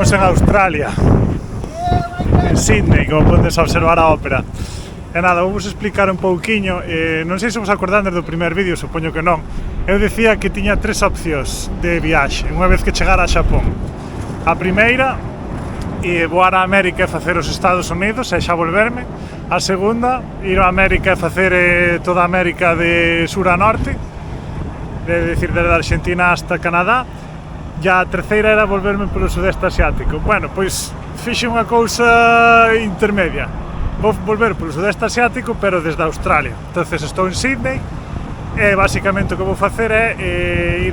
Estamos en Australia, en Sydney, como podes observar a ópera. E nada, vou vos explicar un pouquiño, non sei se vos acordandes do primer vídeo, supoño que non. Eu dicía que tiña tres opcións de viaxe, unha vez que chegara a Xapón. A primeira, voar a América e facer os Estados Unidos e xa volverme. A segunda, ir a América e facer toda a América de sur a norte, de decir, desde Argentina hasta Canadá. E a terceira era volverme polo sudeste asiático. Bueno, pois fixe unha cousa intermedia. Vou volver polo sudeste asiático, pero desde Australia. Entonces estou en Sydney e basicamente o que vou facer é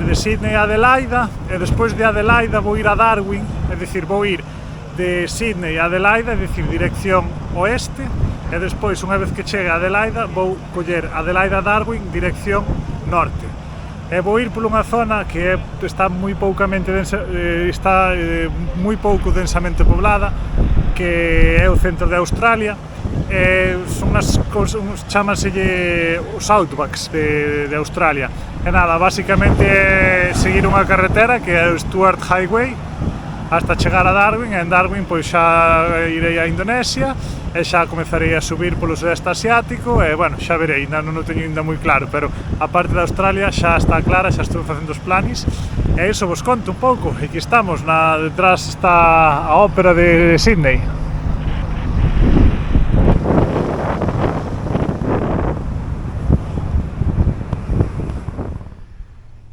ir de Sydney a Adelaida e despois de Adelaida vou ir a Darwin, é dicir, vou ir de Sydney a Adelaida, é dicir, dirección oeste, e despois, unha vez que chegue a Adelaida, vou coller Adelaida-Darwin, dirección norte. E vou ir por unha zona que está moi pouco densamente poblada, que é o centro de Australia. Son unhas cousas, chámaselle os Outbacks de Australia. E nada, basicamente é seguir unha carretera que é o Stuart Highway hasta chegar a Darwin, e en Darwin pois xa irei a Indonesia e xa comezarei a subir polo sudeste asiático e, bueno, xa verei, non o teño ainda moi claro, pero a parte de Australia xa está clara, xa estou facendo os planes e iso vos conto un pouco. E aquí estamos, detrás está a ópera de Sydney.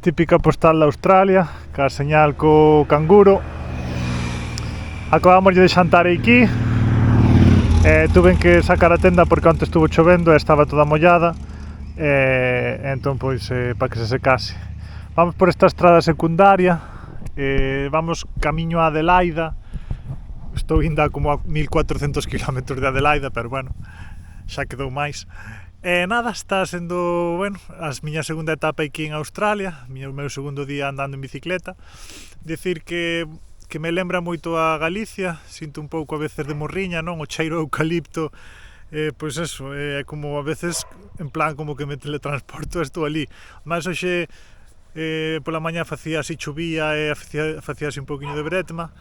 Típica postal de Australia, ca señal co canguro. Acabamos de xantar aquí. Tuve que sacar a tenda porque antes estuvo chovendo e estaba toda mollada, entón pois para que se secase. Vamos por esta estrada secundaria, vamos camiño a Adelaida. Estou indo a como a 1400 km de Adelaida, pero bueno, xa quedou máis. Nada, está sendo, bueno, a miña segunda etapa aquí en Australia, o meu segundo día andando en bicicleta. Decir que me lembra moito a Galicia, sinto un pouco a veces de morriña, non? O cheiro eucalipto, pois eso, é como a veces, en plan, como que me teletransporto, estou ali. Mas hoxe, pola mañá facía así chuvía e facía así un pouquiño de bretma,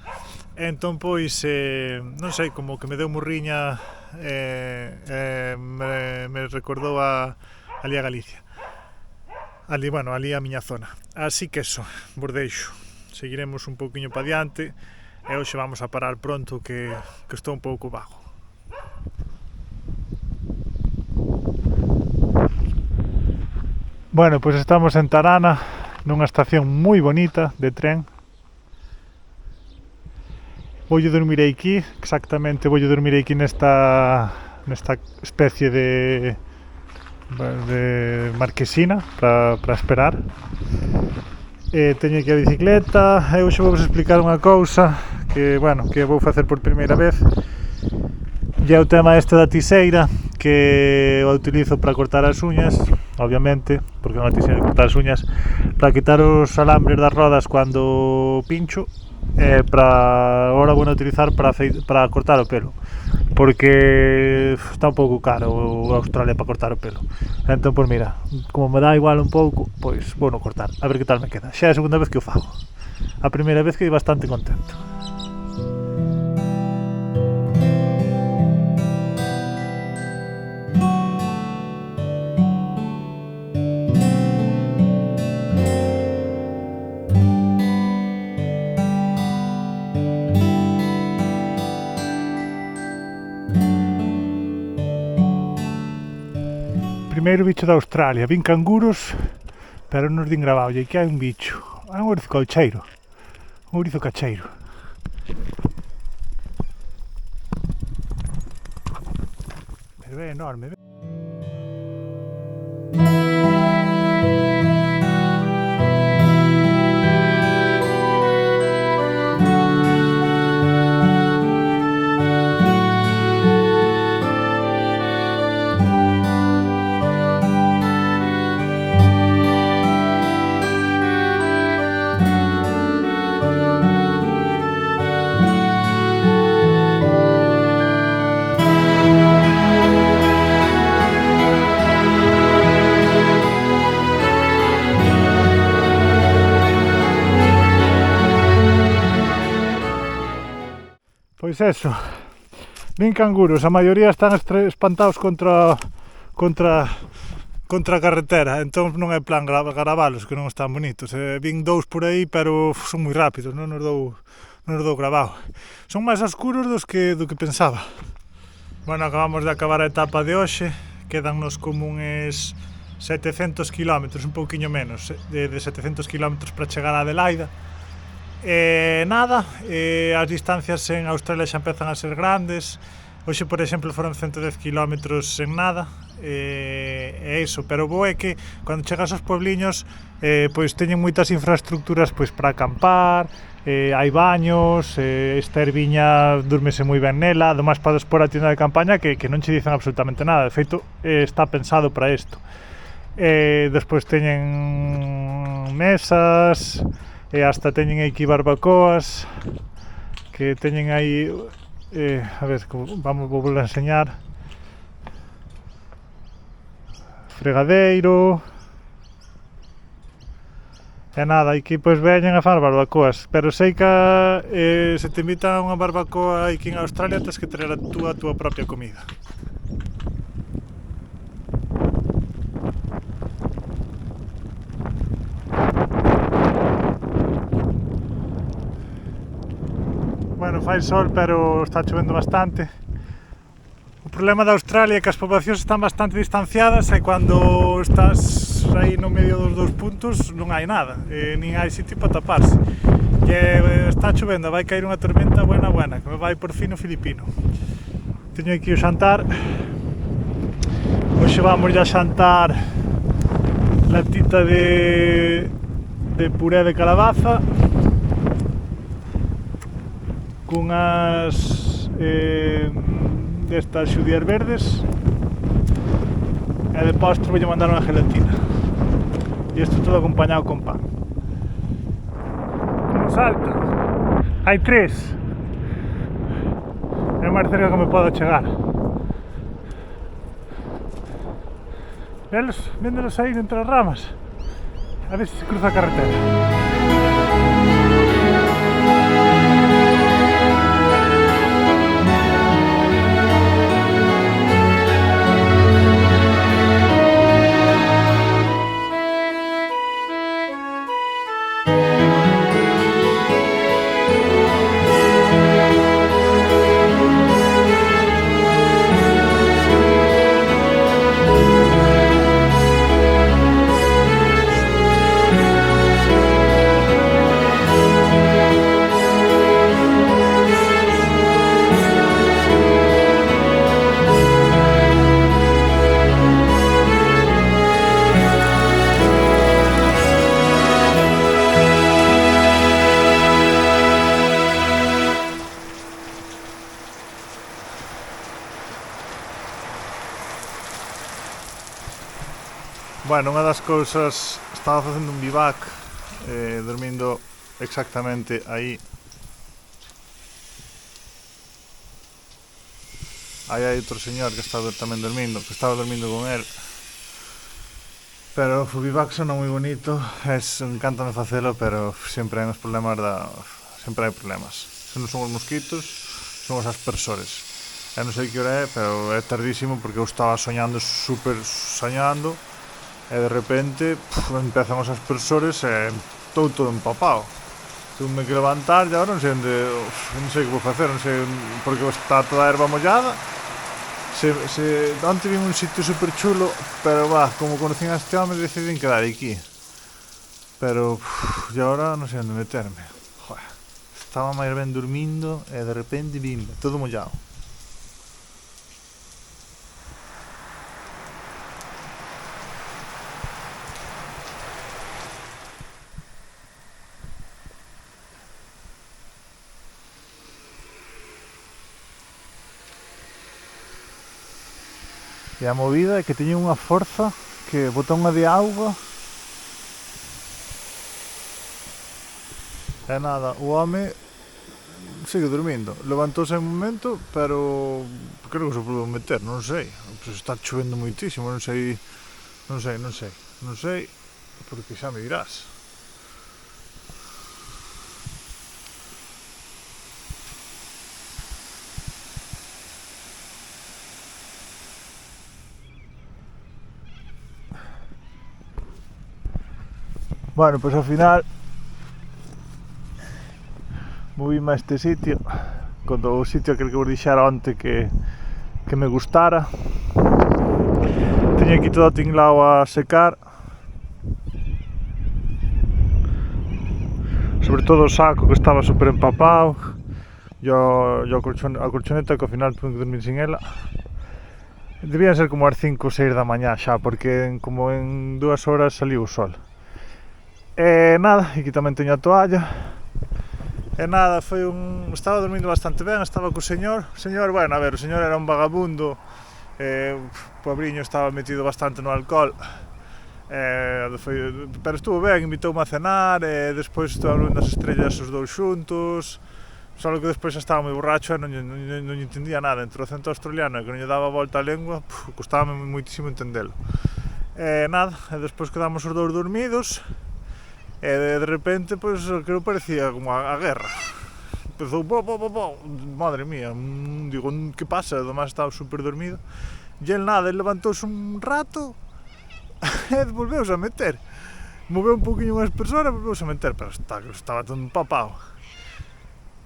entón pois, non sei, como que me deu morriña, me recordou ali a Galicia. Ali, bueno, ali a miña zona. Así que eso, vos deixo. Seguiremos un pouquiño para diante e hoxe vamos a parar pronto que estou un pouco vago. Bueno, pois estamos en Tarana, nunha estación moi bonita de tren. Voulle dormir aquí, exactamente voulle dormir aquí nesta especie de marquesina para esperar. Teño aquí a bicicleta e hoxe vou vos explicar unha cousa que, bueno, que vou facer por primeira vez. E é o tema este da tiseira, que o utilizo para cortar as uñas, obviamente, porque é unha tiseira de cortar as uñas, para quitar os alambres das rodas cando pincho, e agora vou utilizar para cortar o pelo, porque está un pouco caro Australia para cortar o pelo. Entón, pois mira, como me dá igual un pouco, pois vou non cortar, a ver que tal me queda. Xa é a segunda vez que o fago. A primeira vez que bastante contento. Primeiro bicho de Australia, vin canguros, pero non os din grabado, e aquí hai un bicho, un ourizo cacheiro, pero é enorme. Pois eso, vin canguros, a maioría están espantados contra a carretera, entón non é plan gravalos, que non están bonitos. Vin dous por aí, pero son moi rápidos, non nos dou grabado. Son máis oscuros do que pensaba. Bueno, acabamos de acabar a etapa de hoxe, quedannos como uns 700 km, un pouquiño menos, de 700 km para chegar a Adelaida. As distancias en Australia xa empezan a ser grandes. Hoxe, por exemplo, foron 110 km en nada. É iso, pero o bo é que cando chegas aos puebliños pois teñen moitas infraestructuras pois para acampar, hai baños, esta erviña dúrmese moi ben nela, ademais podes pôr a tienda de campaña que non che dicen absolutamente nada, de feito está pensado para isto. Despois teñen mesas, e hasta teñen aquí barbacoas que teñen aí, a ver, vou volver a enseñar, fregadeiro, e nada, aquí pois veñen a far barbacoas, pero sei que se te invitan a unha barbacoa aquí en Australia tens que traer a túa propia comida. Bueno, fai sol, pero está chovendo bastante. O problema de Australia é que as poboacións están bastante distanciadas e cando estás aí no medio dos dous puntos non hai nada, nin hai sitio para taparse. E está chovendo, vai caer unha tormenta buena, que me vai por fin o filipino. Teño aquí o xantar. Hoxe vamos a xantar latita de puré de calabaza cunhas destas xudías verdes, e de postre voulle mandar unha gelatina, e isto todo acompañado con pan. Como salta? Hai 3. É o máis cerca que me podo chegar. Véndelos aí entre as ramas, a ver se se cruza a carretera. Bueno, unha das cousas, estaba facendo un bivac, dormindo exactamente aí. Aí hai outro señor que estaba tamén dormindo, que estaba dormindo con él. Pero o bivac sona moi bonito, encántame facelo, pero sempre hai uns problemas sempre hai problemas. Se non son os mosquitos, son os aspersores. Non sei que hora é, pero é tardísimo porque eu estaba soñando e de repente empezan os aspersores e estou todo empapado. Tuve que levantar e agora non sei que vou facer, non sei, porque está toda a erva mollada. Onte vim un sitio super chulo, pero como conocín a este home decidín quedar aquí. Pero e agora non sei onde meterme. Estaba máis ben dormindo e de repente vim todo mollado. E a movida é que teñen unha forza que bota unha de auga. E nada, o home sigue dormindo. Levantouse un momento, pero creo que se pudo meter, non sei. Pues está chovendo moitísimo, non sei, porque xa me dirás. Bueno, pois ao final movíme a este sitio, cando o sitio aquel que vos dixera onte que me gustara. Teño aquí todo tinglado a secar, sobre todo o saco que estaba super empapado, e a colchoneta que ao final tuve que dormir sin ela. Debían ser como as 5 ou 6 da mañá xa, porque como en 2 horas saliu o sol. E nada, aquí tamén teño a toalla. E nada, estaba dormindo bastante ben, estaba co señor. O señor, bueno, a ver, o señor era un vagabundo, pobriño, estaba metido bastante no alcohol. Pero estuvo ben, invitoume a cenar, e despois estuvamos nas estrellas os dous xuntos. Só que despois estaba moi borracho e non entendía nada. Entre o acento australiano e que non lle daba a volta a lengua, custaba moitísimo entendelo. Nada, e despois quedamos os dous dormidos. E de repente, pois, que non parecía como a guerra. Empezou, madre mía, digo, que pasa? Además estaba super dormido. E el nada, el levantouse un rato e volveuse a meter. Moveu un poquinho unhas persoas e volveuse a meter, pero estaba todo empapado.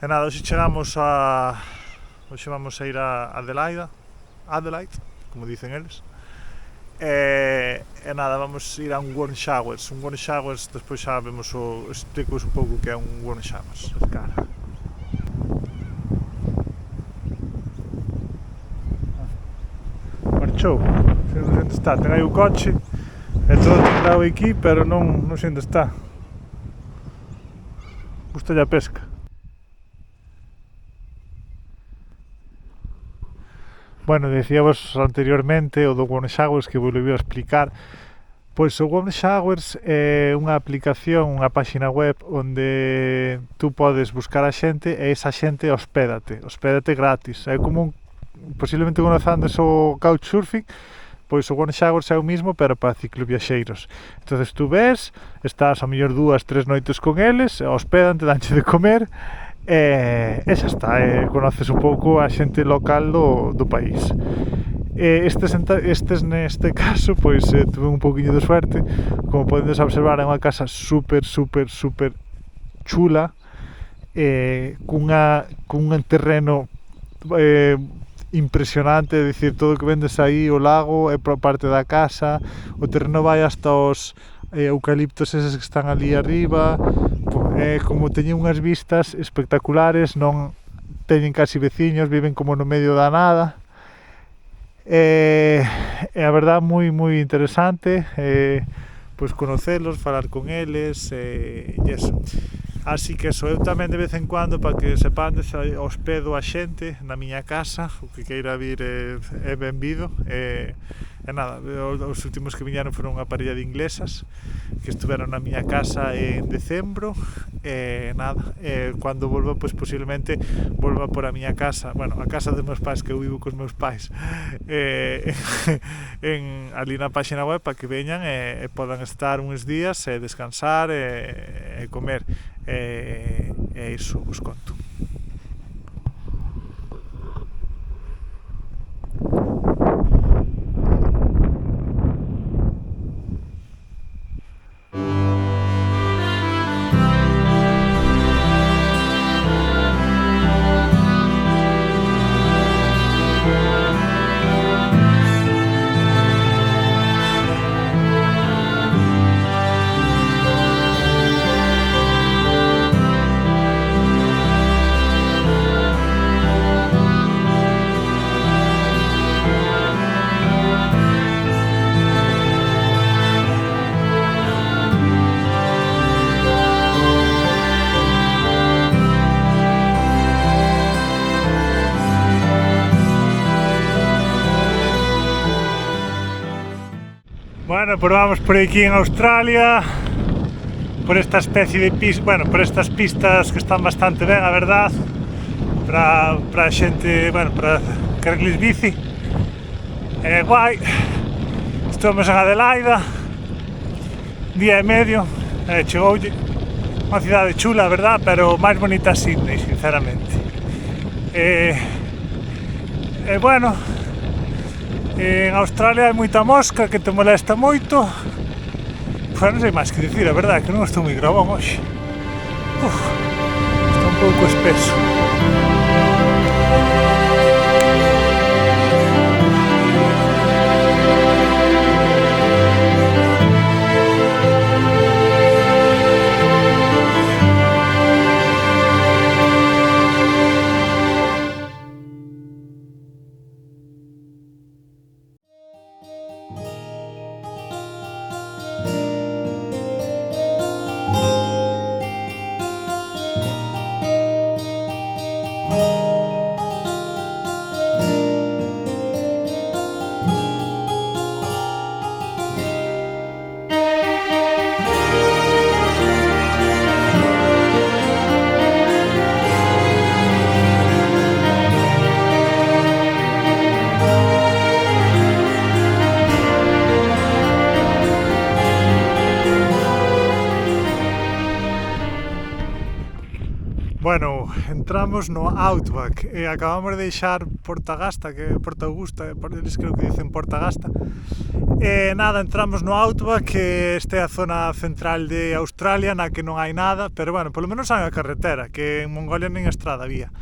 E nada, hoxe vamos a ir a Adelaide, como dicen eles. E nada, vamos ir a un warm showers. Un warm showers, despois xa vemos explico-vos un pouco o que é un warm showers. Cara. Marchou, non sei onde está, ten aí o coche, é todo tirado aquí, pero non sei onde está. Gustalle a pesca. Bueno, decíamos anteriormente o do Warm Showers, que vos volví a explicar. Pois o Warm Showers é unha aplicación, unha páxina web onde tú podes buscar a xente e esa xente hospédate gratis. É como posiblemente conozandes o Couchsurfing, pois o Warm Showers é o mismo, pero para cicloviaxeiros. Entonces tú ves, estás a mellor 2-3 noites con eles, hospédante, danche de comer, e xa está, conoces un pouco a xente local do país. Estes neste caso, pois tuve un pouquiño de suerte. Como podedes observar, é unha casa super chula, cun terreno impresionante, é dicir, todo o que vendes aí, o lago é por parte da casa, o terreno vai hasta os eucaliptos eses que están ali arriba. Como teñen unhas vistas espectaculares, non teñen casi veciños, viven como no medio da nada. A verdad, moi interesante, pois conocelos, falar con eles, e eso. Así que eso, eu tamén de vez en cuando, para que sepades, hospedo a xente na miña casa, o que queira vir é benvido. E nada, os últimos que viñeron foron unha parella de inglesas que estuveron na miña casa en decembro. E nada, cando volva, pois posiblemente volva por a miña casa, bueno, a casa dos meus pais, que eu vivo cos meus pais, ali na páxina web, para que veñan e podan estar uns días e descansar e comer, e iso vos conto. Bueno, pues vamos por aquí en Australia, por esta especie de pistas, bueno, por estas pistas que están bastante ben, a verdad, para xente, bueno, para carriles bici. Guai, estamos en Adelaide, día e medio, chegoulle, unha cidade chula, a verdad, pero máis bonita Sydney, sinceramente. Bueno, en Australia hai moita mosca que te molesta moito. non sei máis que dicir, a verdade é que non estou moi grabón hoxe. Está un pouco espeso. Bueno, entramos no Outback e acabamos de deixar Portagasta, que é Porta Augusta, eles creo que dicen Portagasta. E nada, entramos no Outback, que esta é a zona central de Australia, na que non hai nada, pero bueno, polo menos hai a carretera, que en Mongolia nin estrada había.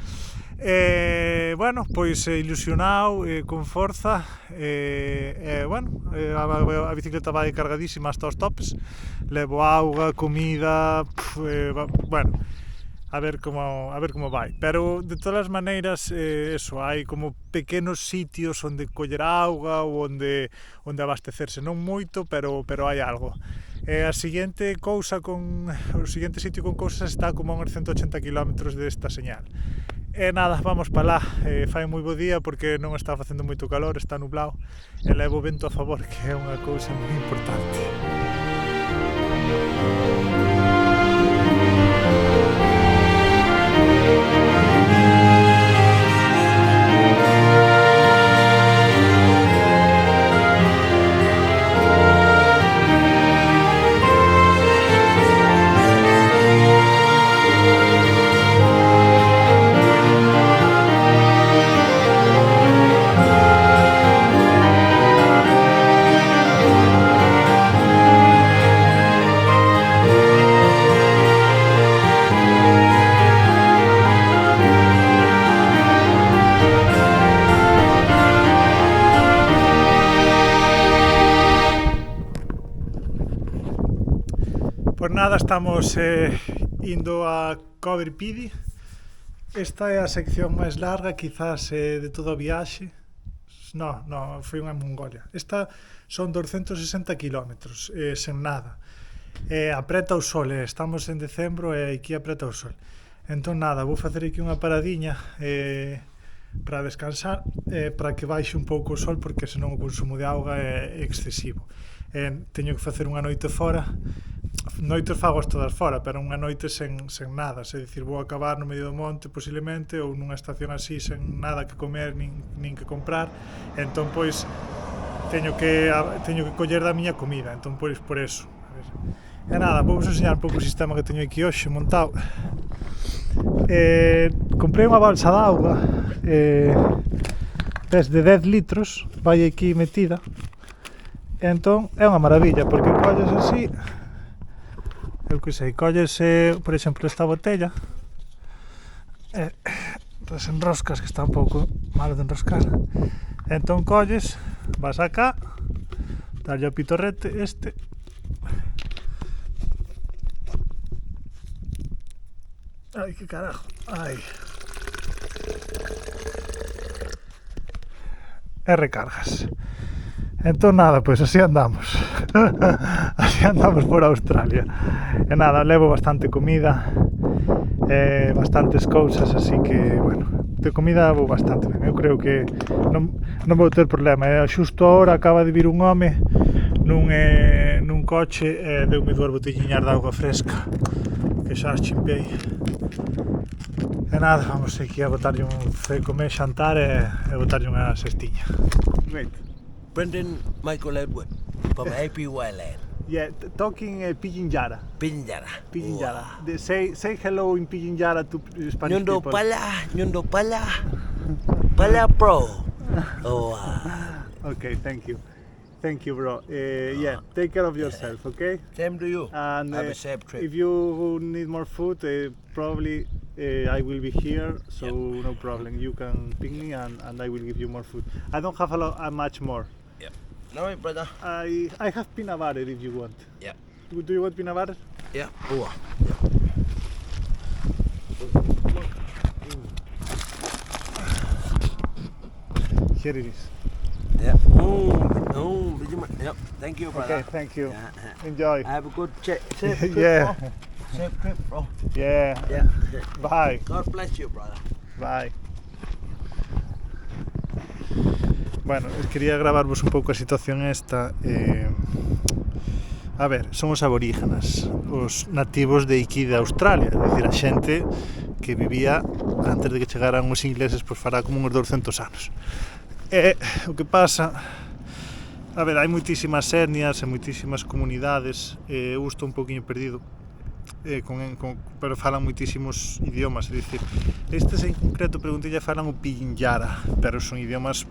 Bueno, pois ilusionado, con forza, bueno, a bicicleta vai cargadísima hasta os topes, levo auga, comida, bueno, a ver como vai, pero de todas as maneiras eso, hai como pequenos sitios onde coller auga ou onde abastecerse, non moito, pero hai algo. O seguinte sitio con cousas está como a uns 180 km desta señal. E nada, vamos para lá, fai moi bo día porque non está facendo moito calor, está nublado e levo vento a favor, que é unha cousa moi importante. Por nada, estamos indo a Coober Pedy. Esta é a sección máis larga, quizás, de toda a viaxe. No, foi unha en Mongolia. Esta son 260 km, sen nada. Apreta o sol, estamos en decembro e aquí apreta o sol. Entón nada, vou facer aquí unha paradiña para descansar, para que baixe un pouco o sol, porque senón o consumo de auga é excesivo. Teño que facer unha noite fora. Noites fagoas todas fora, pero unha noite sen nada, é dicir, vou acabar no medio do monte posiblemente, ou nunha estación así sen nada que comer nin que comprar, entón pois teño que coller da miña comida, entón pois por eso. E nada, vou vos enseñar un pouco o sistema que teño aquí hoxe montado. Comprei unha balsa de auga de 10 litros, vai aquí metida, entón é unha maravilla, porque colles así, eu que sei, colles, por exemplo, esta botella, desenroscas, que está un pouco malo de enroscar, entón colles, vas acá, dalle o pitorrete este, ai, que carajo, ai, e recargas. Entón nada, pois así andamos. Así andamos por Australia. E nada, levo bastante comida, bastantes cousas, así que, bueno, de comida vou bastante ben. Eu creo que non vou ter problema. Xusto agora acaba de vir un home nun coche e deume 2 botelliñas de auga fresca, que xa as chimpei. E nada, vamos aquí a botarlle comer xantar e botarlle unha cestiña. Great. Brendan Michael Edward from AP Wildland. Yeah, talking Pidgin-Jara. Pidgin-Jara. Pidgin-Jara. Say hello in Pidgin-Jara to Spanish Nyundo people. Nyundo Pala Pro. Oh, Okay, thank you. Thank you, bro. Yeah, take care of yourself, okay? Same to you. And Have a safe trip. if you need more food, probably I will be here, so no problem. You can ping me and I will give you more food. I don't have much more. Yeah. No, brother. I have peanut butter if you want. Yeah. Do you want peanut butter? Yeah. Oh. Here it is. Yeah. Yeah. Thank you, brother. Okay, thank you. Yeah. Enjoy. Have a good safe trip, Yeah. bro. Safe trip, bro. Yeah. Yeah. Bye. God bless you, brother. Bye. Bueno, quería gravarvos un pouco a situación esta. A ver, son os aborígenas, os nativos de aquí de Australia, é dicir, a xente que vivía antes de que chegaran os ingleses, pois fará como uns 200 anos. O que pasa, a ver, hai moitísimas etnias e moitísimas comunidades, eu estou un pouquinho perdido, pero falan moitísimos idiomas, é dicir, estes en concreto preguntei falan o Pillinyara, pero son idiomas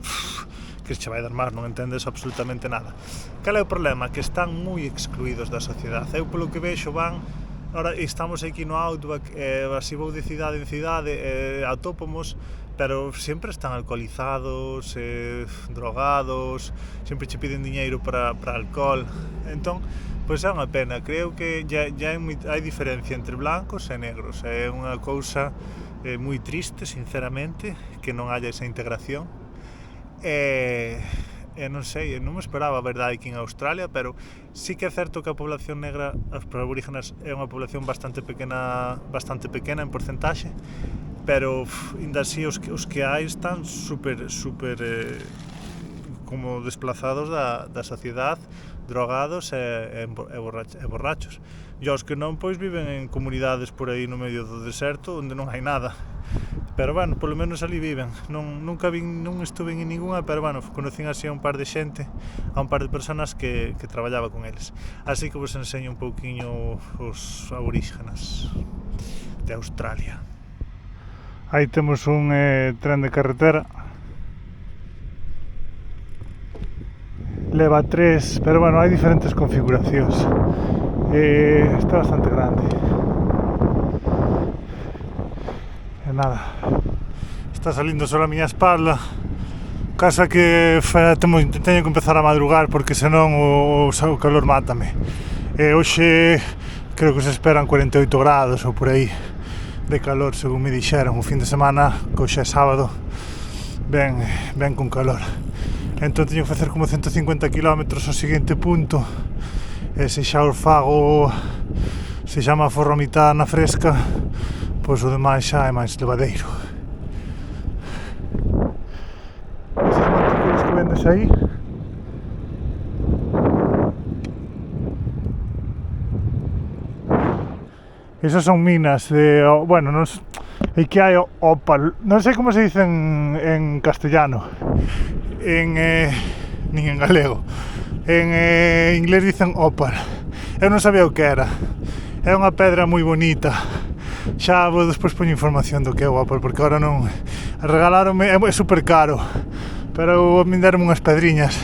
que se vai dar máis, non entendes absolutamente nada. Cal é o problema? Que están moi excluídos da sociedade. Eu polo que vexo van, ahora estamos aquí no Outback, así vou de cidade en cidade, atópomos, pero sempre están alcoholizados, drogados, sempre che piden diñeiro para alcohol. Entón, pois é unha pena, creo que ya hai diferencia entre blancos e negros, é unha cousa moi triste, sinceramente, que non haya esa integración. Non sei, non me esperaba a verdade aquí en Australia, pero sí que é certo que a población negra, os aborígenas, é unha población bastante pequena en porcentaxe, pero ainda así os que hai están super como desplazados da sociedade, drogados e borrachos. E os que non, pois viven en comunidades por aí no medio do deserto onde non hai nada. Pero bueno, polo menos ali viven. Non estuve en ninguna, pero bueno, conocín así a un par de xente, a un par de personas que traballaba con eles. Así que vos enseño un pouquiño os aborígenas de Australia. Aí temos un tren de carretera. Leva 3, pero bueno, hai diferentes configuracións. Está bastante grande. Nada, está salindo só a miña espalda, casa que teño que empezar a madrugar porque senón o calor mátame. Hoxe creo que se esperan 48 grados ou por aí de calor, según me dixeron. O fin de semana, que hoxe é sábado, ben con calor. Entón teño que facer como 150 km ao seguinte punto, e se xa o fago, se xa me aforro a mitad na fresca, pois o demais xa é máis levadeiro. Esos montículos que vendes aí, esas son minas de, bueno, non é que hai ópalo, non sei como se dicen en castellano, nin en galego, en inglés dicen ópal. Eu non sabía o que era, é unha pedra moi bonita. Xa vou despois poño información do que é o ópal, porque agora non regalaronme, é super caro, pero me deron unhas pedriñas,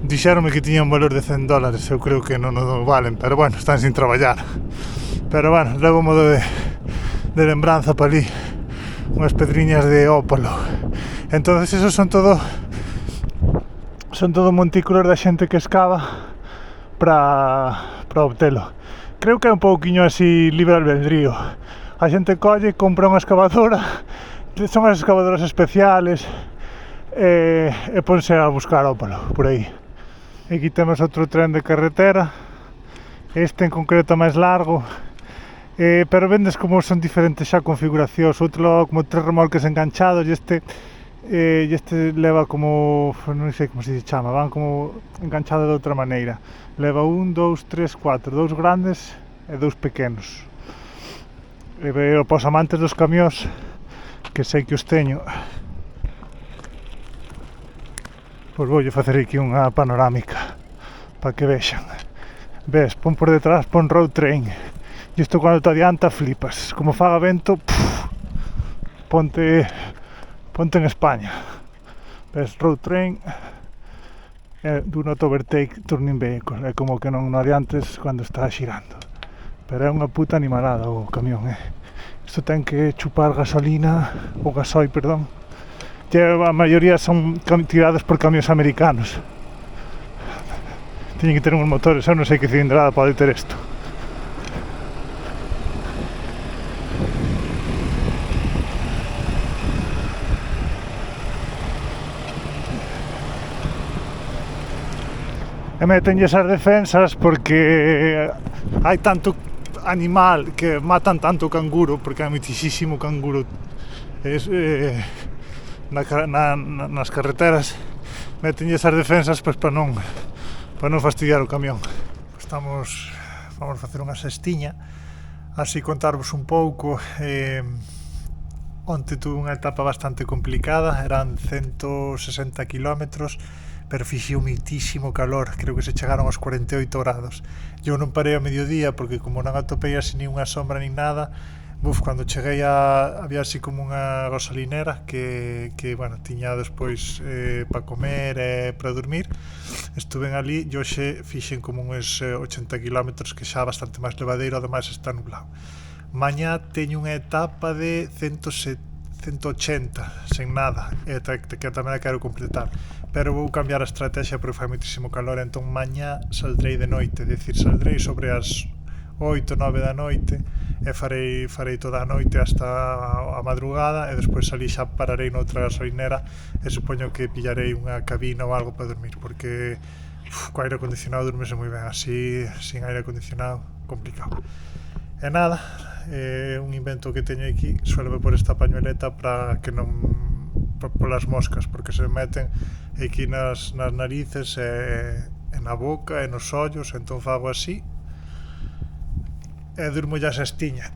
dixeronme que tiñan un valor de $100, eu creo que non o valen, pero bueno, están sin traballar. Pero bueno, levo modo de lembranza para ali, unhas pedriñas de ópalo. Entonces esos son todo montículos da xente que escava para obtelo. Creo que é un pouquiño así libre albedrío. A xente colle, compra unha excavadora, son as excavadoras especiales, e ponse a buscar ópalo por aí. Aquí temos outro tren de carretera, este en concreto máis largo, pero vendes como son diferentes xa configuracións, outro como 3 remolques enganchados, e este leva como, non sei como se chama, van como enganchado de outra maneira. Leva 1, 2, 3, 4, 2 grandes e 2 pequenos. E para os amantes dos camións, que sei que os teño, pois voulle facer aquí unha panorámica para que vexan. Ves, pon por detrás, pon road train, e isto cando te adianta flipas, como faga vento, ponte en España. Ves, road train, do not overtake turning vehicle, é como que non adiantes cando está xirando, pero é unha puta animalada o camión, isto ten que chupar gasolina, ou gasoil, perdón, que a maioría son tirados por camións americanos, teñen que ter uns motores, eu non sei que cilindrada pode ter isto. E metenlles as defensas porque hai tanto animal que matan tanto canguro, porque hai moitísimo canguro nas carreteras, metenlles as defensas pois, para non fastidiar o camión. Vamos facer unha sestiña, así contarvos un pouco. Onte tuve unha etapa bastante complicada, eran 160 kilómetros, pero fixiu moitísimo calor, creo que se chegaron aos 48 grados. Eu non parei ao mediodía porque como non atopei así ni unha sombra ni nada, cando cheguei había así como unha gasolinera que bueno, tiña despois para comer e para dormir. Estuven ali e hoxe fixen como uns 80 kilómetros, que xa bastante máis levadeiro, ademais está nublado. Mañá teño unha etapa de 180 sen nada, que tamén a quero completar, pero vou cambiar a estrategia porque fai moitísimo calor, entón mañá saldrei de noite, saldrei sobre as 8, 9 da noite e farei toda a noite hasta a madrugada, e despois ali xa pararei noutra gasolinera e supoño que pillarei unha cabina ou algo para dormir, porque co aire acondicionado durmese moi ben, así sin aire acondicionado complicado. E nada, un invento que teño aquí, suélome por esta pañueleta para que non polas moscas, porque se meten aquí nas narices e na boca e nos ollos, entón fago así e durmo ya sestiña.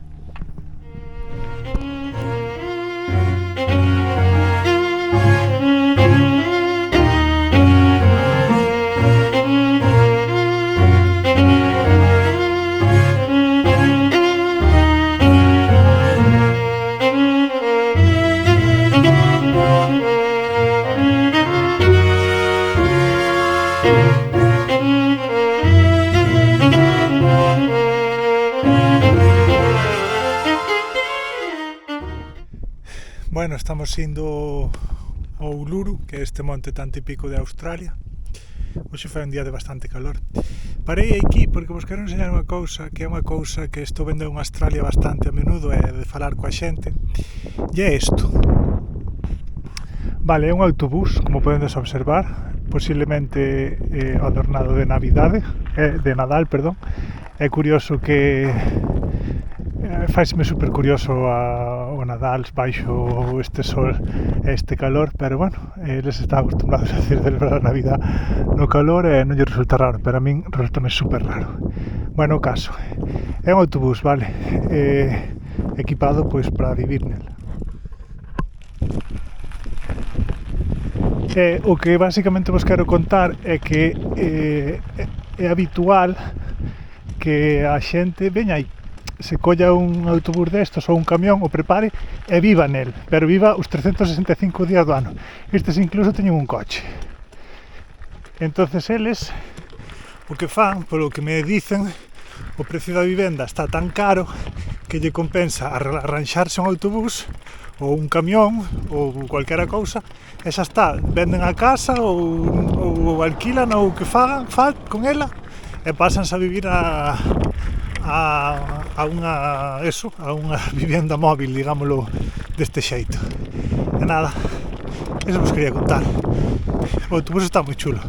Bueno, estamos indo ao Uluru, que é este monte tan típico de Australia. Hoxe foi un día de bastante calor. Parei aquí porque vos quero enseñar unha cousa, que é unha cousa que estou vendo en Australia bastante a menudo, é de falar coa xente, e é isto. Vale, é un autobús, como podedes observar, posiblemente adornado de Navidade, de Nadal, perdón. É curioso que faisme super curioso o Nadal baixo este sol e este calor, pero bueno, eles están acostumbrados a celebrar a Navidad no calor e non lle resulta raro, pero a min resultame super raro. Bueno, o caso, é un autobús, vale, equipado pois para vivir nel. O que basicamente vos quero contar é que é habitual que a xente veña aí, se colla un autobús destos ou un camión, o prepare e viva nel, pero viva os 365 días do ano. Estes incluso teñen un coche. Entonces eles, o que fan, polo que me dicen, o precio da vivenda está tan caro que lle compensa arranxarse un autobús ou un camión ou cualquera cousa, e xa está, venden a casa ou alquilan ou que fan con ela e pasanse a vivir a unha vivenda móvil, digámoslo deste xeito. E nada, eso vos quería contar. O autobús está moi chulo.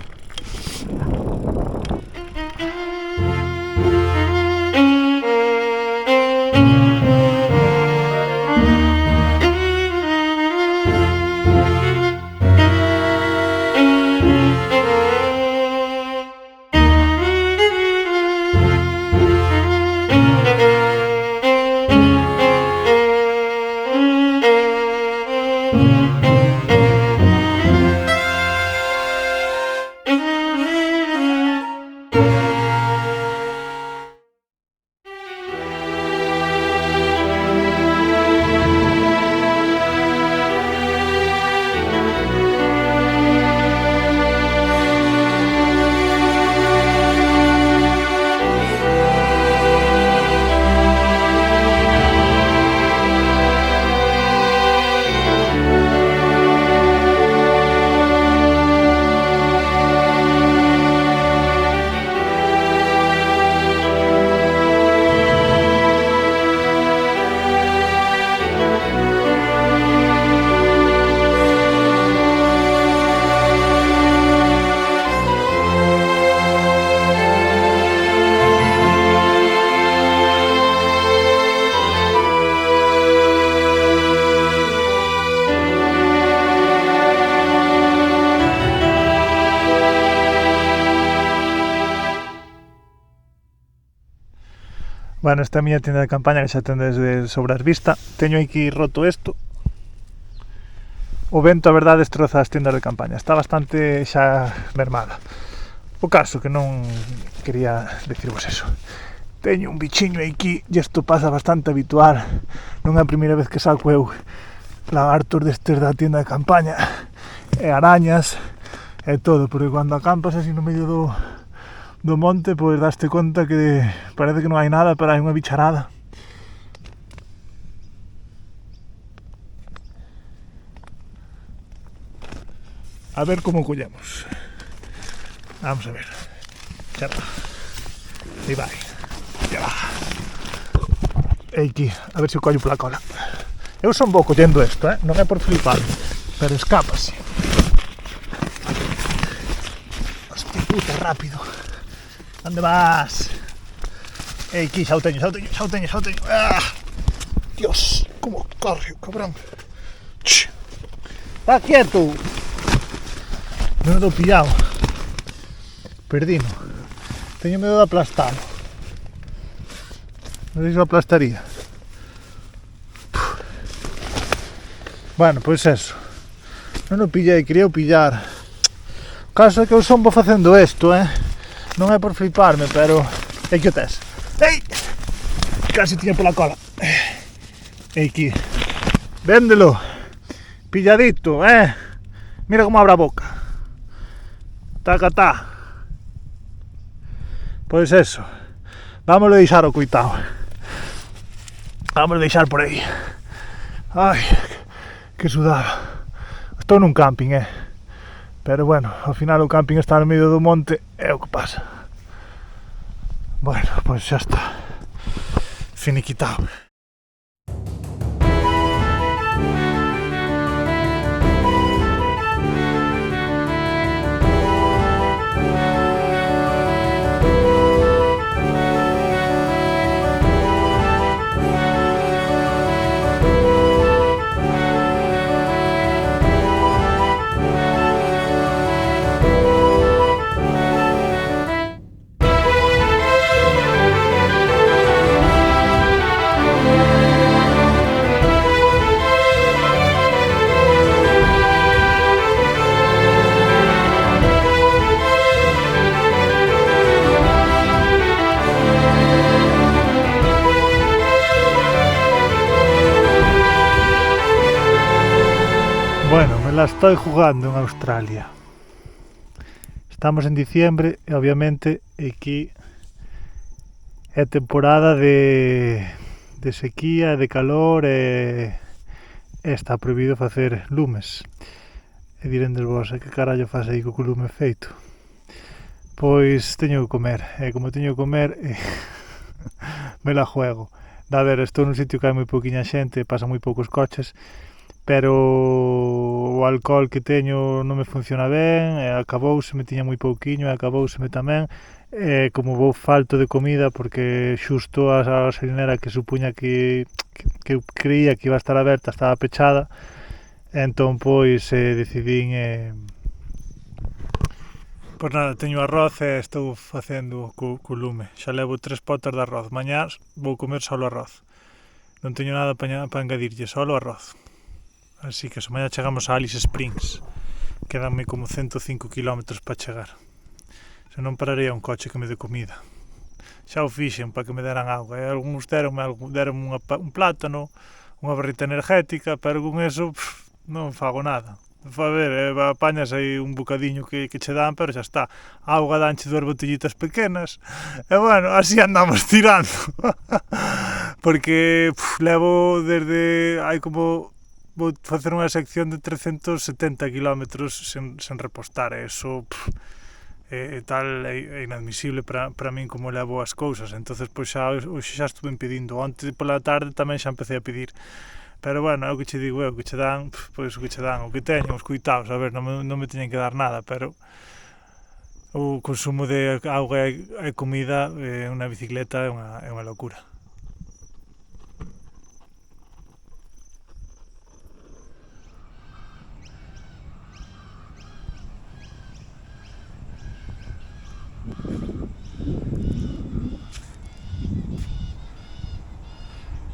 Bueno, esta é a miña tienda de campaña que xa tendes de sobras vista. Teño aquí roto isto. O vento, a verdade, destroza as tiendas de campaña. Está bastante xa mermada. O caso que non quería decirvos eso. Teño un bichiño aquí e isto pasa bastante habitual. Non é a primeira vez que saco eu lagartos destes da tienda de campaña e arañas e todo, porque cando acampas así no medio do monte, pois daste conta que parece que non hai nada, pero hai unha bicharada. A ver como collemos. Vamos a ver. Xa va. Aí vai. Xa va. E aquí, a ver se o collo pola cola. Eu son bo collendo isto, non é por flipar, pero escápase. Hostia puta, rápido. Onde vas? E aquí, xa o teño. Ah! Dios, como corre o cabrón. Está quieto. Non do pillado. Perdino. Teño medo de aplastalo. Non sei se o aplastaría. Bueno, pois eso. Non o pillei, quería o pillar. O caso é que eu son bo facendo isto, non é por fliparme, pero... E que o tes? Ei! Casi tiña pola cola. E aquí. Véndelo. Pilladito, Mira como abre a boca. Tacatá. Pois eso. Vámoslo deixar o coitado. Vámoslo deixar por aí. Ai, que sudado. Estou nun camping, pero bueno, ao final o camping está no medio do monte, é o que pasa. Bueno, pois xa está. Finiquitado. Bueno, me la estoy jugando en Australia. Estamos en diciembre e obviamente aquí é temporada de sequía, de calor e está prohibido facer lumes. E direndes vos, que carallo faz aí co lume feito? Pois teño que comer, e como teño que comer me la juego. A ver, estou nun sitio que hai moi pouquiña xente, pasan moi poucos coches, pero o alcohol que teño non me funciona ben, e acabouseme, tiña moi pouquiño e acabouseme tamén, e como vou falto de comida porque xusto a gasolinera que supuña que eu creía que iba a estar aberta estaba pechada, entón pois decidín pois nada, teño arroz e estou facendo co lume. Xa levo 3 potas de arroz. Mañá vou comer solo arroz. Non teño nada para engadirlle, solo arroz. Así que se mañá chegamos a Alice Springs. Quedanme como 105 km para chegar. Se non pararei a un coche que me dé comida. Xa o fixen para que me deran auga. E algúns deronme un plátano, unha barrita energética, pero con eso non fago nada. A ver, apañas aí un bocadiño que che dan, pero xa está. A auga danche 2 botellitas pequenas. E bueno, así andamos tirando. Porque levo desde... hai como... vou facer unha sección de 370 km sen repostar. Eso tal é inadmisible para min como levo as cousas. Entonces pois xa estuve pedindo. Onte pola tarde tamén xa empecé a pedir. Pero bueno, é o que che digo, é o que che dan, pois o que che dan, o que teño, os coitados, a ver, non me teñen que dar nada, pero o consumo de auga e comida en unha bicicleta é unha locura.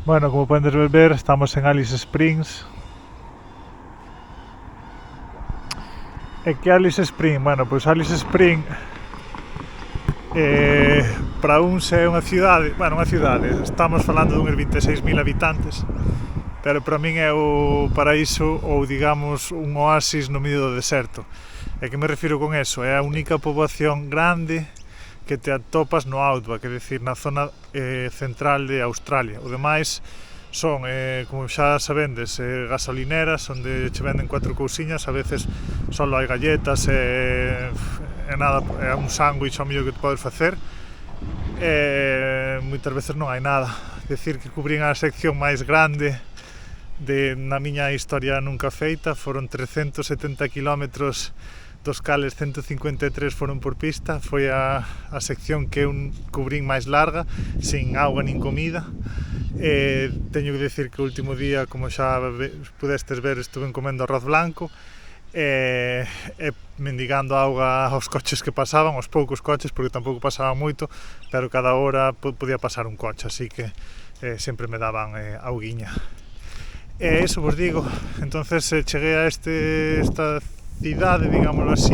Bueno, como podes ver, estamos en Alice Springs. E que Alice Springs? Bueno, pois Alice Springs para uns é unha cidade, estamos falando dunhas 26.000 habitantes, pero para min é o paraíso ou digamos un oasis no medio do deserto. E que me refiro con eso? É a única poboación grande que te atopas no Outback, é dicir, na zona central de Australia. O demais son, como xa sabendes, gasolineras onde che venden 4 cousiñas, a veces só hai galletas e nada, é un sándwich ao mellor que te podes facer, e moitas veces non hai nada. Decir que cubrín a sección máis grande na miña historia nunca feita, foron 370 kilómetros, dos cales 153 foron por pista. Foi a sección que un cubrín máis larga, sin auga nin comida. Teño que decir que o último día, como xa pudestes ver, estuve comendo arroz blanco e mendigando auga aos coches que pasaban, aos poucos coches, porque tampouco pasaba moito, pero cada hora podía pasar un coche, así que sempre me daban auguiña. E iso vos digo. Entonces cheguei a esta cidade, digámoslo así,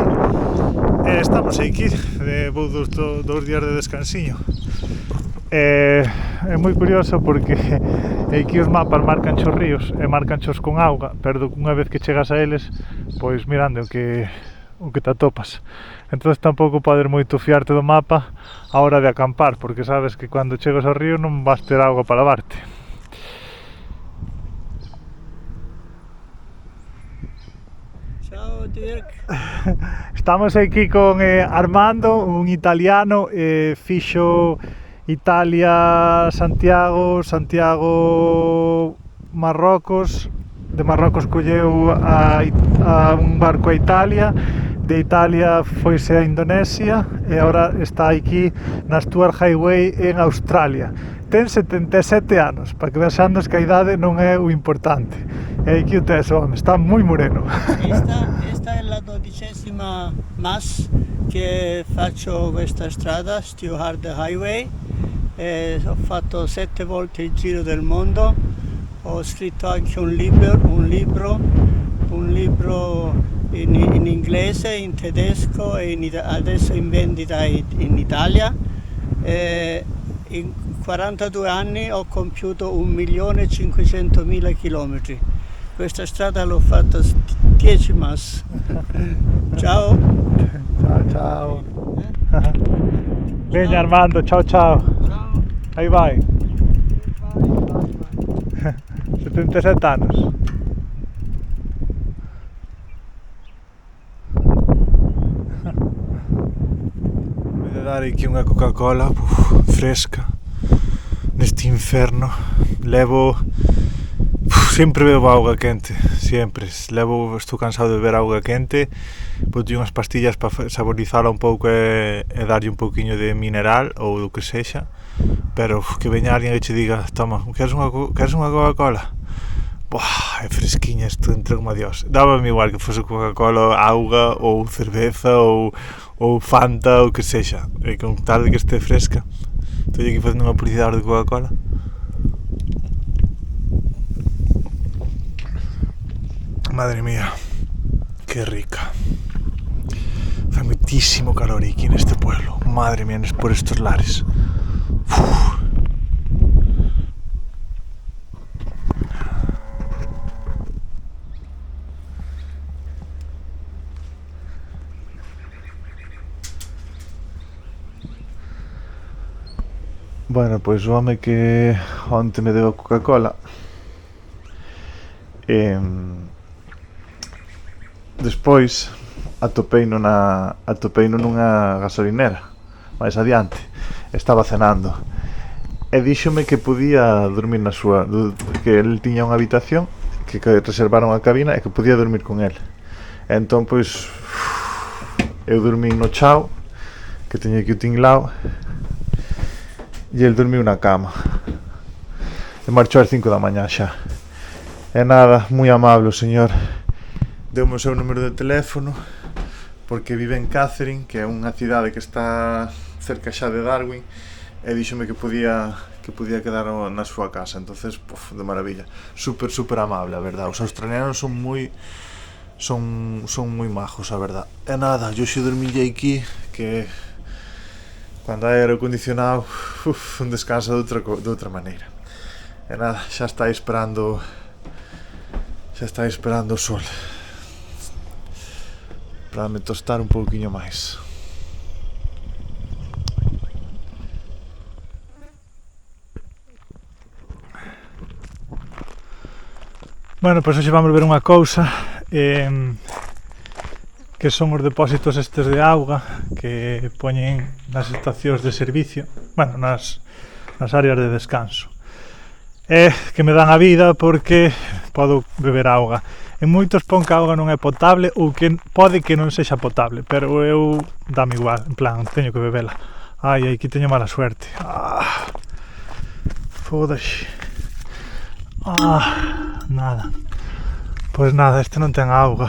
e estamos aquí, vou dous días de descansiño. É moi curioso porque aquí os mapas marcan os ríos e marcan os con auga, pero unha vez que chegas a eles, pois mirando o que te atopas. Entón tampouco podes moito fiarte do mapa a hora de acampar, porque sabes que cando chegas ao río non vas ter auga para lavarte. Ciao Dirk. Estamos aquí con Armando, un italiano, fixo Italia, Santiago, Marrocos, de Marrocos colleu a un barco a Italia, de Italia foise a Indonesia e agora está aquí na Stuart Highway en Australia. Ten 77 anos, para que vexandes que a idade non é o importante. E aquí o tes, home, está moi moreno. Esta è la 12ª más che faccio questa strada, Stuart Highway. Ho fatto 7 volte il giro del mondo, ho scritto anche un libro in inglese, in tedesco e adesso in vendita in Italia. In 42 anni ho compiuto 1.500.000 chilometri. Questa strada l'ho fatta 10 mas. Ciao. Ciao. Bene Armando, ciao. Ciao. Aí vai. 77 anos. Voy a dar aquí unha Coca-Cola fresca neste inferno. Sempre bebo auga quente, sempre. Estou cansado de beber auga quente. Bote unhas pastillas para saborizala un pouco e darlle un pouquiño de mineral ou do que sexa. Pero que veña alguén e che diga: toma, queres unha Coca-Cola? Buah, é fresquiña, isto entra como a Dios. Dábame igual que fose Coca-Cola, auga ou cerveza ou Fanta ou que sexa. E con tal de que este fresca. Estou aquí facendo unha publicidade de Coca-Cola. Madre mía, que rica. Fai moitísimo calor aquí neste pueblo. Madre mía, por estos lares. Uf. Bueno, pois o home que onte me deu a Coca-Cola despois atopeino nunha gasolinera máis adiante. Estaba cenando e díxome que podía dormir na súa, que el tiña unha habitación que reservaron a cabina e que podía dormir con el. E entón pois eu dormín no chao, que teño aquí o tinglao, e el dormiu na cama e marchou ás 5 da mañá xa. E nada, moi amable o señor, deu-me o seu número de teléfono porque vive en Catherine, que é unha cidade que está cerca xa de Darwin, e díxome que podía que podía quedar na súa casa. Entonces, de maravilla, super amable, a verdad. Os australianos son moi majos, a verdad. E nada, yo xe dormille aquí, que cando hai aire acondicionado, un descansa de outra maneira. E nada, xa está esperando o sol para me tostar un pouquiño máis. Bueno, pois hoxe vamos ver unha cousa, que son os depósitos estes de auga que poñen nas estacións de servicio, bueno, nas áreas de descanso. Que me dan a vida porque podo beber auga. En moitos pon que a auga non é potable ou que pode que non sexa potable, pero eu dame igual, en plan, teño que bebela. Ai, aquí teño mala suerte. Foda-se. Nada. Pois nada, este non ten auga.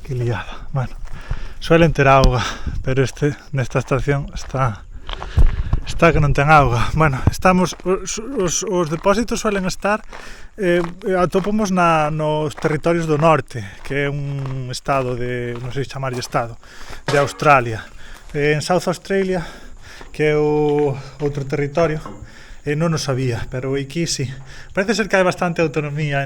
Que liada. Bueno, suelen ter auga, pero nesta estación está que non ten auga. Bueno, estamos os depósitos suelen estar atopamos nos territorios do norte, que é un estado non sei chamarlle estado, de Australia. En South Australia, que é o outro territorio, non o sabía, pero aquí sí. Parece ser que hai bastante autonomía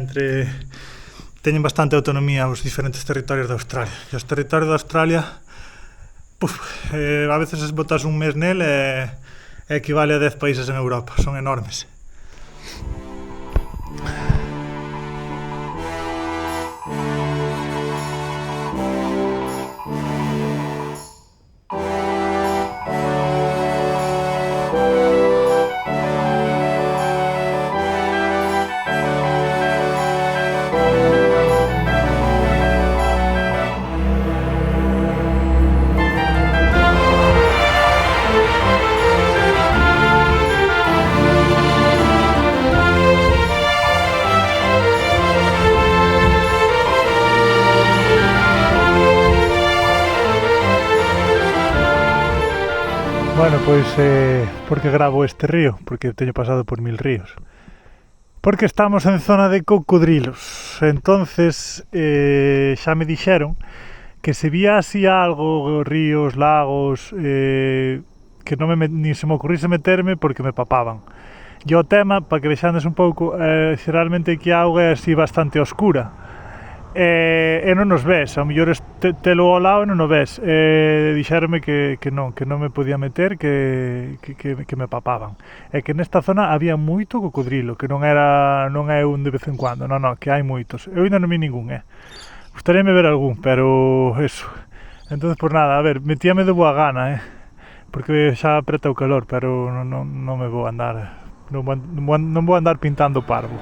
teñen bastante autonomía os diferentes territorios de Australia. E os territorios de Australia, a veces botas un mes nel e equivale a 10 países en Europa. Son enormes. Bueno, pois, por que gravo este río? Porque teño pasado por 1000 ríos. Porque estamos en zona de cocodrilos. Entonces, xa me dixeron que se vía así algo, ríos, lagos, que non ni se me ocurrise meterme porque me papaban. E o tema, para que vexandes un pouco, xeralmente aquí a auga é así bastante oscura. E non nos ves, ao mellor telo ao lado e non o ves. Dixéronme que non me podía meter, que me papaban. E que nesta zona había moito cocodrilo, que non é un de vez en cuando, non, que hai moitos. Eu ainda non vi ningún, gustaríame ver algún, pero eso. Entonces, por nada, a ver, metíame de boa gana, porque xa apreta o calor, pero non me vou andar, non vou andar pintando parvo.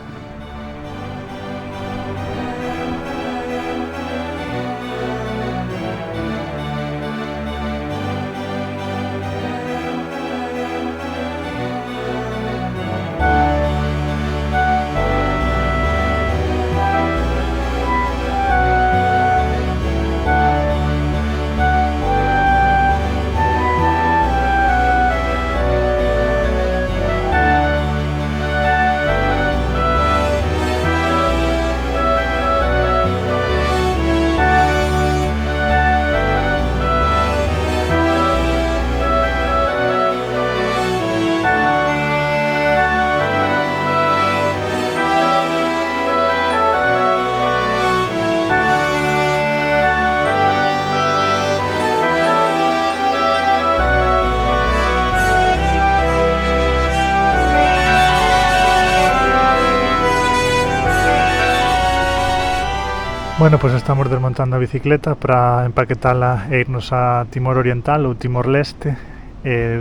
Bueno, pois estamos desmontando a bicicleta para empaquetala e irnos a Timor Oriental ou Timor Leste,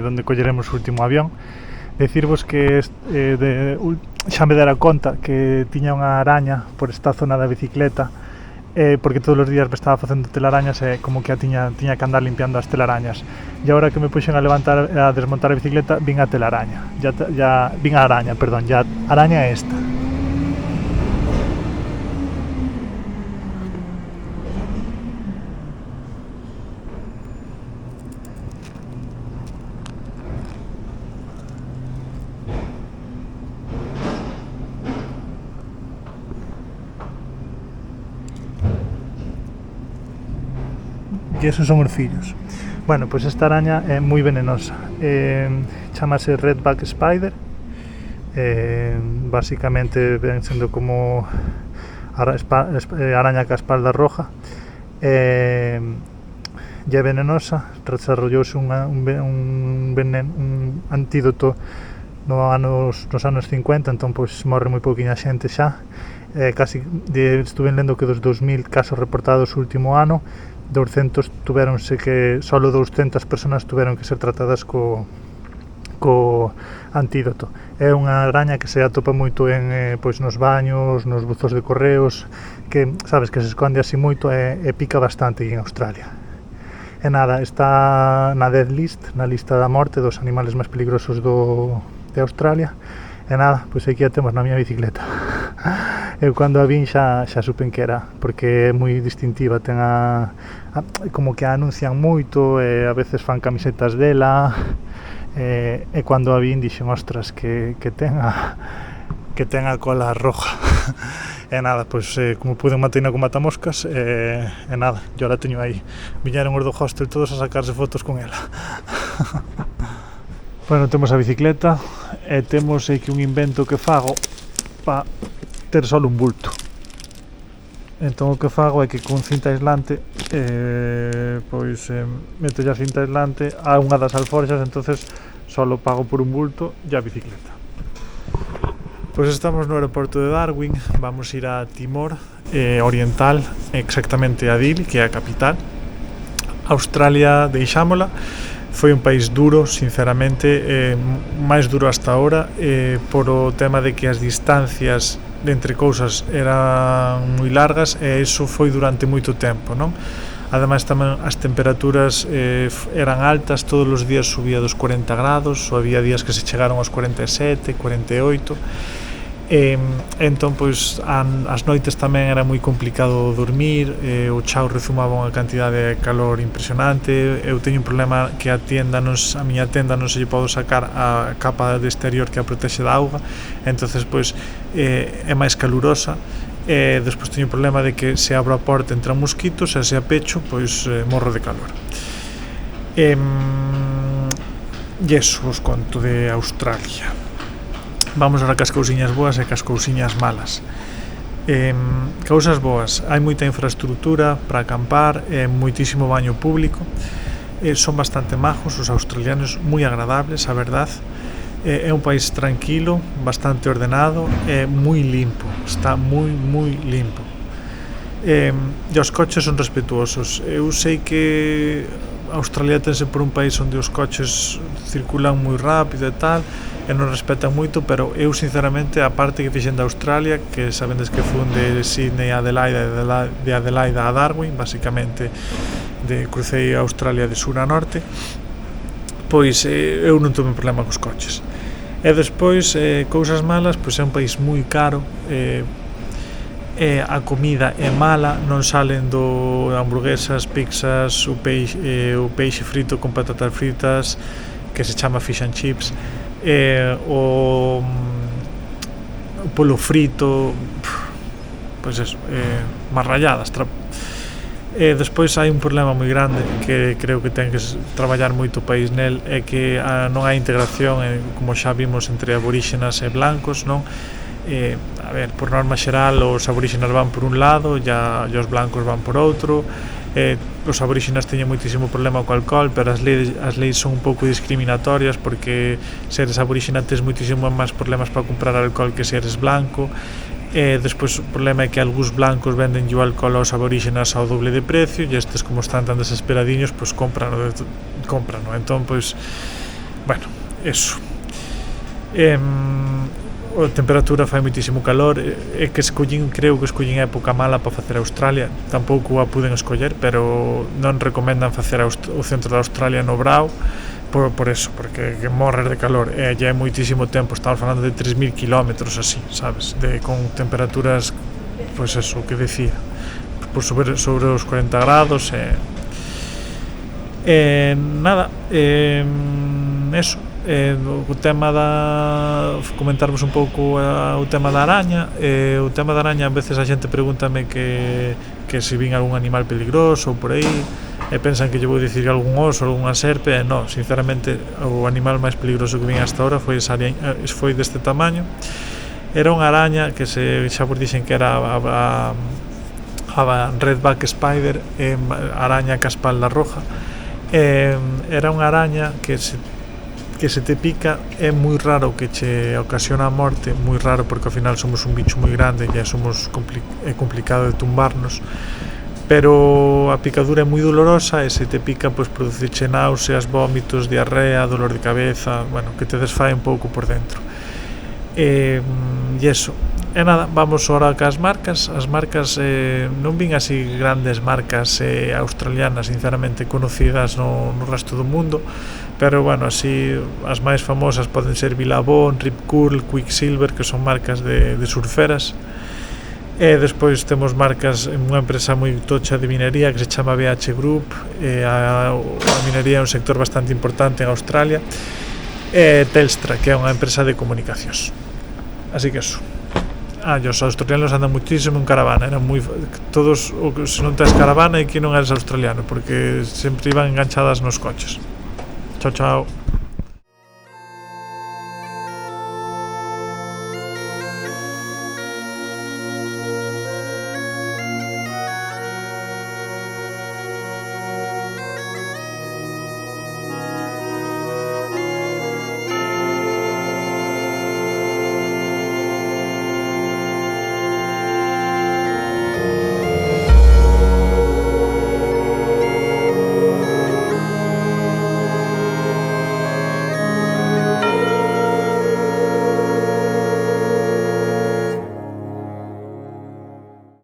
onde colleremos o último avión. Decirvos que xa me dera conta que tiña unha araña por esta zona da bicicleta, porque todos os días me estaba facendo telarañas e como que tiña que andar limpiando as telarañas. E agora que me puxen a desmontar a bicicleta, vin a telaraña. Vin a araña, perdón, a araña é esta. e esos son os fillos. Bueno, pois esta araña é moi venenosa, chamase Redback Spider, basicamente ven sendo como araña ca espalda roja, e é venenosa. Desarrollouse un antídoto nos anos 50, entón pois morre moi pouquinha xente xa. Estuve lendo que dos 2000 casos reportados o último ano, 200 tuveronse que solo 200 personas tuveron que ser tratadas co antídoto. É unha araña que se atopa moito en pois nos baños, nos buzos de correos, que sabes que se esconde así moito e pica bastante en Australia. E nada, está na Dead List, na lista da morte dos animales máis peligrosos de Australia. E nada, pois aquí a temos na miña bicicleta. Eu cando a vin xa supen que era, porque é moi distintiva, ten como que a anuncian moito, e a veces fan camisetas dela, e cando a vin dixen, ostras, que ten a cola roja. E nada, pois como pude manteina con matamoscas, e nada, yo la teño aí. Viñeron os do hostel todos a sacarse fotos con ela. Bueno, temos a bicicleta e temos aquí un invento que fago para ter solo un bulto. Entón o que fago é que con cinta aislante meto a cinta aislante a unha das alforxas, entonces solo pago por un bulto e a bicicleta. Pois estamos no aeroporto de Darwin, vamos ir a Timor Oriental, exactamente a Dili, que é a capital. Australia deixámola. Foi un país duro, sinceramente, máis duro hasta ahora, por o tema de que as distancias entre cousas eran moi largas, e iso foi durante moito tempo, non? Ademais, tamén as temperaturas eran altas, todos os días subía dos 40 grados, ou había días que se chegaron aos 47, 48, entón, pois, as noites tamén era moi complicado dormir, o chao rezumaba unha cantidade de calor impresionante. Eu teño un problema que a miña tenda non se lle podo sacar a capa de exterior que a protexe da auga, entonces, pois, é máis calurosa. Despois teño o problema de que se abro a porta entran mosquitos, e se a pecho, pois morro de calor. E iso vos conto de Australia. Vamos ahora cas cousiñas boas e cas cousiñas malas. Cousas boas, hai moita infraestructura para acampar, moitísimo baño público, son bastante majos os australianos, moi agradables, a verdad. É un país tranquilo, bastante ordenado, e moi limpo, está moi limpo. E os coches son respetuosos. Eu sei que Australia tense por un país onde os coches circulan moi rápido e tal, e non respetan moito, pero eu sinceramente, a parte que fixen de Australia, que sabendes que fun de Sydney a Adelaide, de Adelaide a Darwin, basicamente crucei a Australia de sur a norte, pois eu non tuve problema cos coches. E despois, cousas malas, pois é un país moi caro, a comida é mala, non salen do hamburguesas, pizzas, o peixe frito con patatas fritas, que se chama fish and chips, o polo frito, pois eso, marralladas. Despois hai un problema moi grande que creo que ten que traballar moito o país nel, é que non hai integración, como xa vimos, entre aboríxenas e blancos, non? A ver, por norma xeral, os aboríxenas van por un lado e os blancos van por outro. Os aboríxenas teñen moitísimo problema co alcohol, pero as leis son un pouco discriminatorias, porque se eres aboríxena tes moitísimo máis problemas para comprar alcohol que se eres blanco. Despois o problema é que algúns blancos venden o alcohol aos aboríxenas ao doble de precio, e estes, como están tan desesperadiños, pois comprano. Entón, pois, bueno, eso. A temperatura fai moitísimo calor, é que creo que escollín época mala para facer Australia, tampouco a puden escoller, pero non recomendan facer o centro de Australia no brao, por eso, porque morrer de calor, ya é moitísimo tempo, estamos falando de 3.000 kilómetros así, sabes, con temperaturas, pois eso, que decía, por sobre os 40 grados, nada, eso. O tema comentarvos un pouco o tema da araña. O tema da araña, a veces a xente pregúntame que se vin algún animal peligroso por aí. e pensan que lle vou dicir algún oso, algunha serpe, e non, sinceramente o animal máis peligroso que vin hasta ahora foi deste tamaño. Era unha araña que xa vos dixen que era a redback spider, araña ca espalda roja. Era unha araña que se te pica é moi raro que che ocasiona a morte, moi raro porque ao final somos un bicho moi grande e é complicado de tumbarnos, pero a picadura é moi dolorosa e se te pica pois produciche náuseas, vómitos, diarrea, dolor de cabeza, bueno, que te desfae un pouco por dentro. E eso. E nada, vamos ahora cas marcas. As marcas, non vin así grandes marcas australianas, sinceramente, conocidas no resto do mundo, pero bueno, así as máis famosas poden ser Billabong, Rip Curl, Quicksilver, que son marcas de surferas. E despois temos marcas en unha empresa moi tocha de minería que se chama BH Group. A minería é un sector bastante importante en Australia. E Telstra, que é unha empresa de comunicacións. Así que eso. Os australianos andan muchísimo en caravana, eran moi todos, se non tes caravana e que non eres australiano, porque sempre iban enganchadas nos coches. Chao, chao.